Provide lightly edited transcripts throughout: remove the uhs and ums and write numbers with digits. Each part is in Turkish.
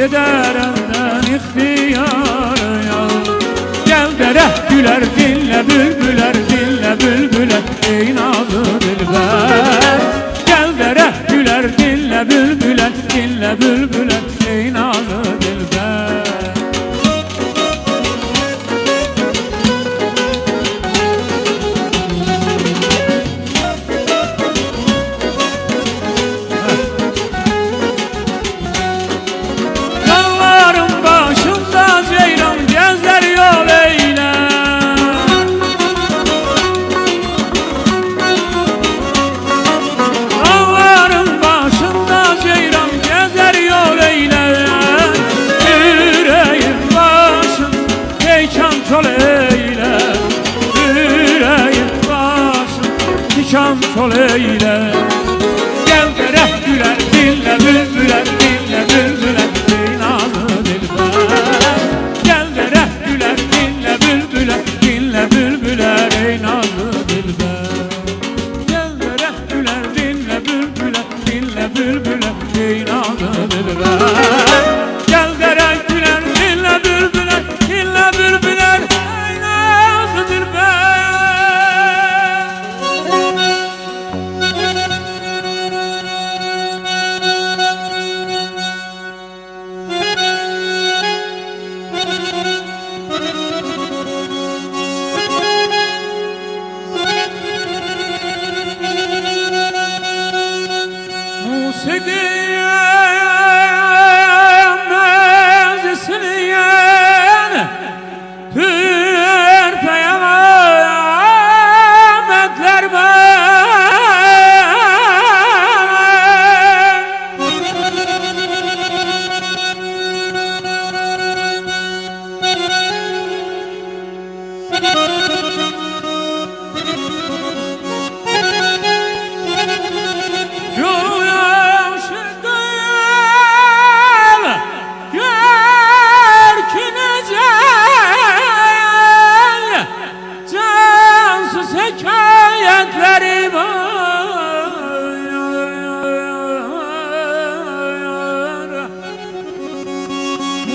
eder elden ihtiyar ya. Gel dere güler dinle bülbüler, dinle bülbüler ey nazlı dilber. Gel dere güler dinle bülbüler, dinle bülbüler ey nazlı dilber. Çol eyle. Gel dere güler dinle bülbüler, dinle bülbüler ey nazlı dilber. Gel dere güler dinle bülbüler, dinle bülbüler ey nazlı dilber. Gel dere güler dinle bülbüler, dinle bülbüler ey nazlı dilber. Gel dere güler dinle bülbüler, dinle bülbüler ey nazlı dilber.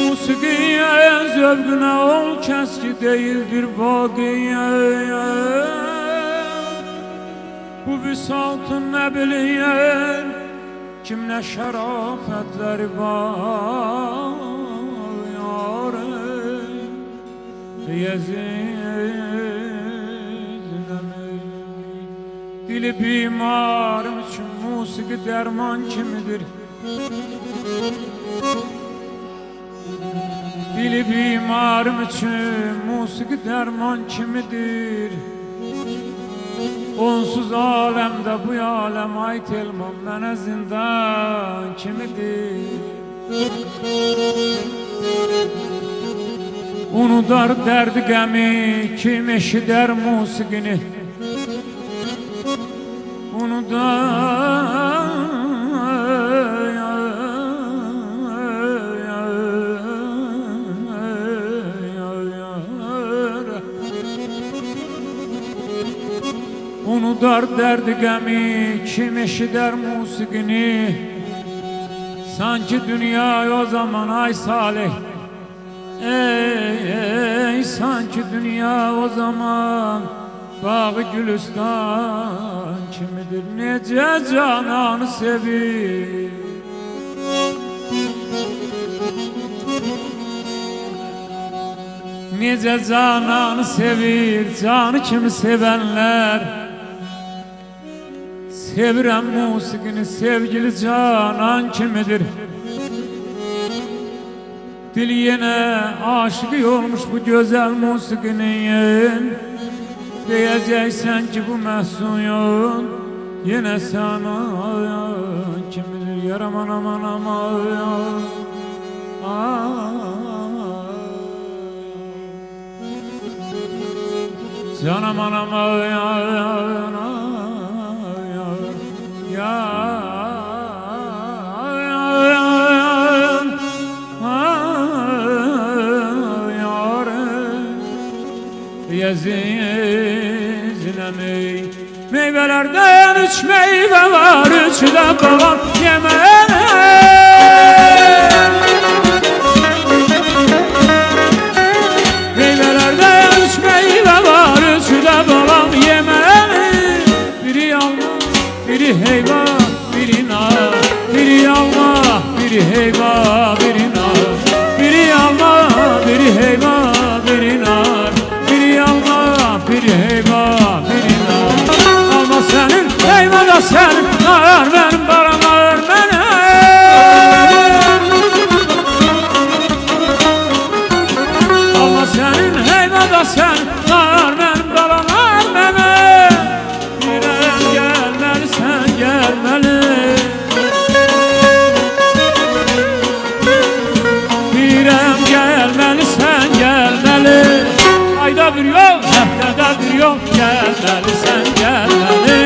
Musikiye zövgüne ol keski değildir vakiye. Bu bisatın ne biliyor, kim ne şerafetleri var Yezid dili bimarım için musiki derman kimidir? Dili bimarım için musiki derman kimidir? Onsuz alemde bu alem ait elmam bana zindan kimidir? Unudar derdi gemi kim eşider musikini? Unudar Unudar derdi gemi kim eşider musikini? Sanki dünya o zaman ay salih, ey sanki dünya o zaman bağı gülistan kimidir? Nece cananı sevir, nece cananı sevir, canı kimi sevenler. Sevirem musikini sevgili canan kimidir? Dil yine aşık olmuş bu güzel musikinin. Diyeceksen ki bu mehsuyun yine sana kimidir? Yar aman aman aman can aman aman Yezine'mi meyvelerden üç meyve var, üçü de babam yeme. yol gəlməlisən, gəlməli.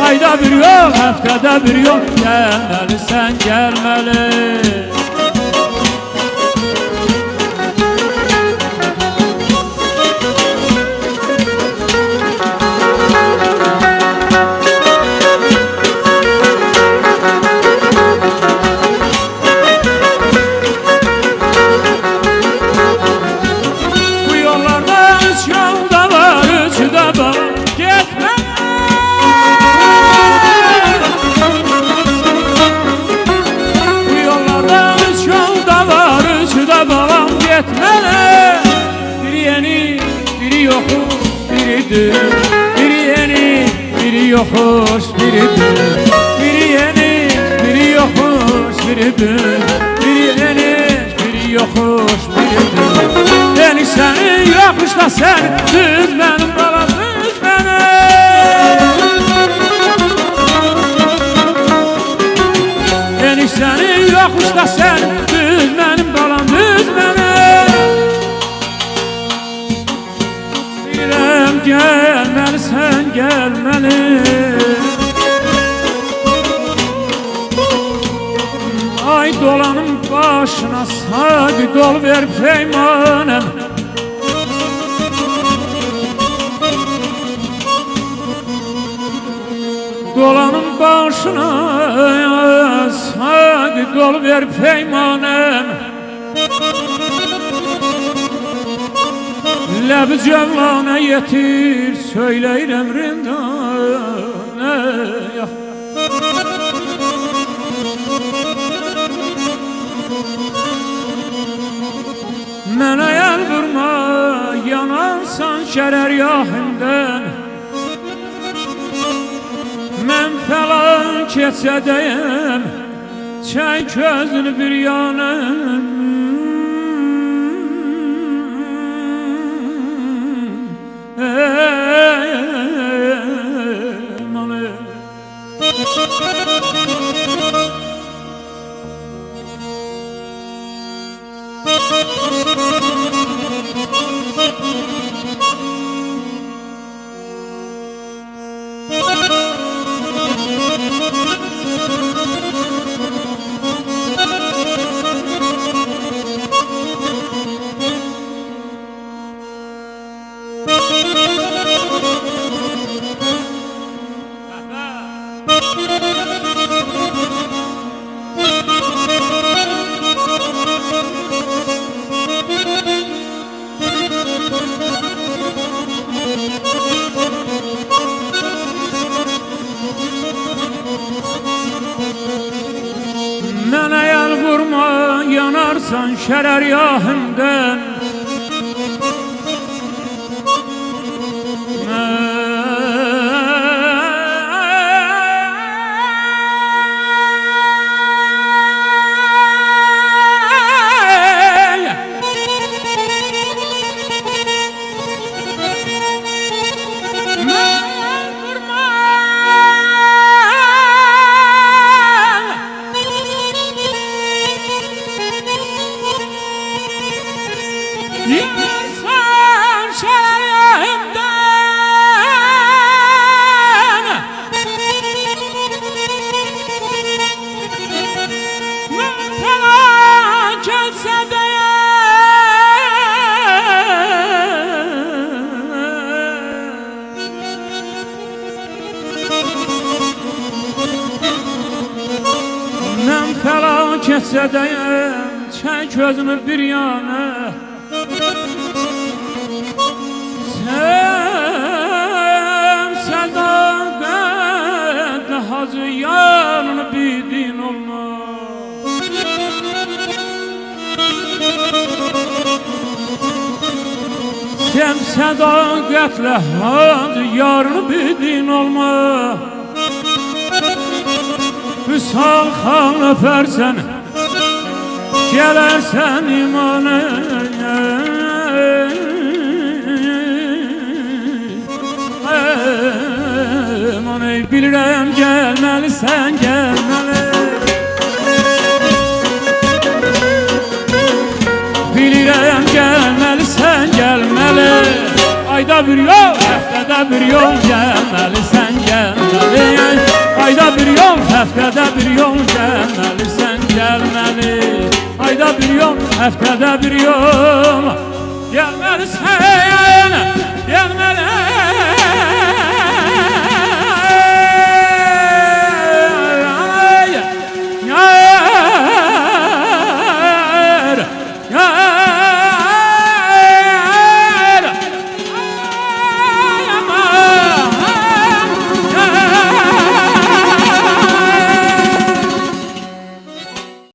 Ayda bir yol, həftədə bir yol gəlməlisən, gəlməli. Biri yeni, biri yoxuş, biridir. Biri yeni, biri yoxuş, biridir. Biri yeni, biri yoxuş, biridir. Biri yeni, biri yoxuş, biridir. Beni seni yoxuşla sen, düz benim balam, düz benim. Beni seni yoxuşla sen, düz benim balam, düz benim. Gəlməlisən, gəlməli. Ay dolanım başına sadi dol ver peymanım. Dolanım başına sadi dol ver peymanım. Ləbi cəvlana yetir, söyləyir əmrindən. Mənə əl vurma, yanarsan şərər yahimdən. Mən falan keçədəyəm, çək gözünü bir yanım. Mənə əl vurma, yanarsan şərər yahimdən. Yanarsan şərərimdən. Mən falan keçədəyəm, çək gözümü bir yana. Sen sədaqətlə hacı yanını bidin olma. Sen sədaqətlə hacı yarını bidin olma. Hüsal xan öpərsən, gələrsən imana. Bilirəm gəlməlisən, gəlməli. Bilirəm gəlməlisən, gəlməli. Ayda bir yol, həftədə həftədə bir yol gəlməlisən, gəlməli. Ayda bir yol, həftədə bir yol gəlməlisən, gəlməli. Ayda bir yol, həftədə bir yol gəlməlisən, gəlməli.